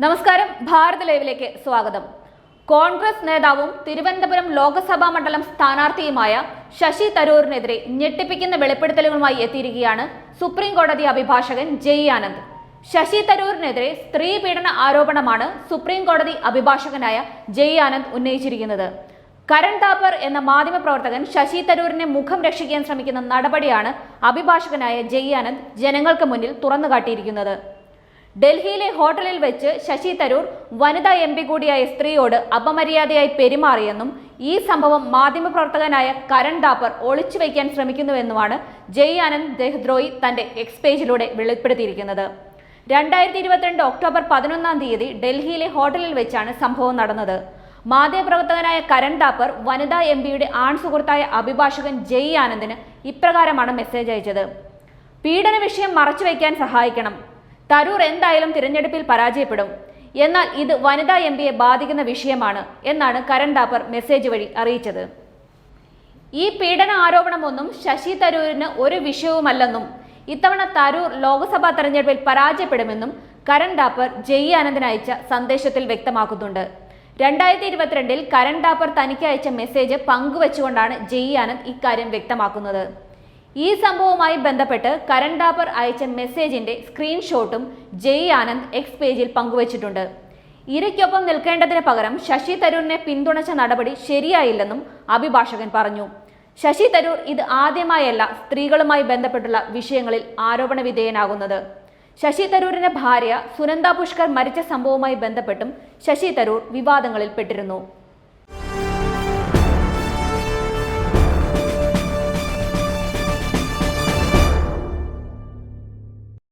നമസ്കാരം, ഭാരത് ലൈവിലേക്ക് സ്വാഗതം. കോൺഗ്രസ് നേതാവും തിരുവനന്തപുരം ലോക്സഭാ മണ്ഡലം സ്ഥാനാർത്ഥിയുമായ ശശി തരൂരിനെതിരെ ഞെട്ടിപ്പിക്കുന്ന വെളിപ്പെടുത്തലുകളുമായി എത്തിയിരിക്കുകയാണ് സുപ്രീം കോടതി അഭിഭാഷകൻ ജയ് ആനന്ദ്. ശശി തരൂരിനെതിരെ സ്ത്രീ പീഡന ആരോപണമാണ് സുപ്രീം കോടതി അഭിഭാഷകനായ ജയ് ആനന്ദ് ഉന്നയിച്ചിരിക്കുന്നത്. കരൺ താപ്പർ എന്ന മാധ്യമപ്രവർത്തകൻ ശശി തരൂരിനെ മുഖം രക്ഷിക്കാൻ ശ്രമിക്കുന്ന നടപടിയാണ് അഭിഭാഷകനായ ജയ് ആനന്ദ് ജനങ്ങൾക്ക് മുന്നിൽ തുറന്നുകാട്ടിയിരിക്കുന്നത്. ഡൽഹിയിലെ ഹോട്ടലിൽ വെച്ച് ശശി തരൂർ വനിതാ MP കൂടിയായ സ്ത്രീയോട് അപമര്യാദയായി പെരുമാറിയെന്നും ഈ സംഭവം മാധ്യമപ്രവർത്തകനായ കരൺ താപ്പർ ഒളിച്ചു വയ്ക്കാൻ ശ്രമിക്കുന്നുവെന്നുമാണ് ജയ് ആനന്ദ് ദേഹദ്രോഹി തന്റെ എക്സ് പേജിലൂടെ വെളിപ്പെടുത്തിയിരിക്കുന്നത്. 2022 ഒക്ടോബർ 11 ഡൽഹിയിലെ ഹോട്ടലിൽ വെച്ചാണ് സംഭവം നടന്നത്. മാധ്യമപ്രവർത്തകനായ കരൺ താപ്പർ വനിതാ MPയുടെ ആൺസുഹൃത്തായ അഭിഭാഷകൻ ജയ് ആനന്ദിന് ഇപ്രകാരമാണ് മെസ്സേജ് അയച്ചത്. പീഡന വിഷയം മറച്ചുവെക്കാൻ സഹായിക്കണം. തരൂർ എന്തായാലും തിരഞ്ഞെടുപ്പിൽ പരാജയപ്പെടും. എന്നാൽ ഇത് വനിതാ MPയെ ബാധിക്കുന്ന വിഷയമാണ് എന്നാണ് കരൺ താപ്പർ മെസ്സേജ് വഴി അറിയിച്ചത്. ഈ പീഡന ആരോപണമൊന്നും ശശി തരൂരിന് ഒരു വിഷയവുമല്ലെന്നും ഇത്തവണ തരൂർ ലോക്സഭാ തെരഞ്ഞെടുപ്പിൽ പരാജയപ്പെടുമെന്നും കരൺ താപ്പർ ജയ് ആനന്ദിന് അയച്ച സന്ദേശത്തിൽ വ്യക്തമാക്കുന്നുണ്ട്. 2022 കരൺ താപ്പർ തനിക്ക് അയച്ച മെസ്സേജ് പങ്കുവെച്ചുകൊണ്ടാണ് ജയ് ആനന്ദ് ഇക്കാര്യം വ്യക്തമാക്കുന്നത്. ഈ സംഭവവുമായി ബന്ധപ്പെട്ട് കരൺ താപ്പർ അയച്ച മെസ്സേജിന്റെ സ്ക്രീൻഷോട്ടും ജയ് ആനന്ദ് എക്സ് പേജിൽ പങ്കുവച്ചിട്ടുണ്ട്. ഇരയ്ക്കൊപ്പം നിൽക്കേണ്ടതിന് പകരം ശശി തരൂരിനെ പിന്തുണച്ച നടപടി ശരിയായില്ലെന്നും അഭിഭാഷകൻ പറഞ്ഞു. ശശി തരൂർ ഇത് ആദ്യമായല്ല സ്ത്രീകളുമായി ബന്ധപ്പെട്ടുള്ള വിഷയങ്ങളിൽ ആരോപണ വിധേയനാകുന്നത്. ശശി തരൂരിന്റെ ഭാര്യ സുനന്ദ പുഷ്കർ മരിച്ച സംഭവവുമായി ബന്ധപ്പെട്ടും ശശി തരൂർ വിവാദങ്ങളിൽ പെട്ടിരുന്നു.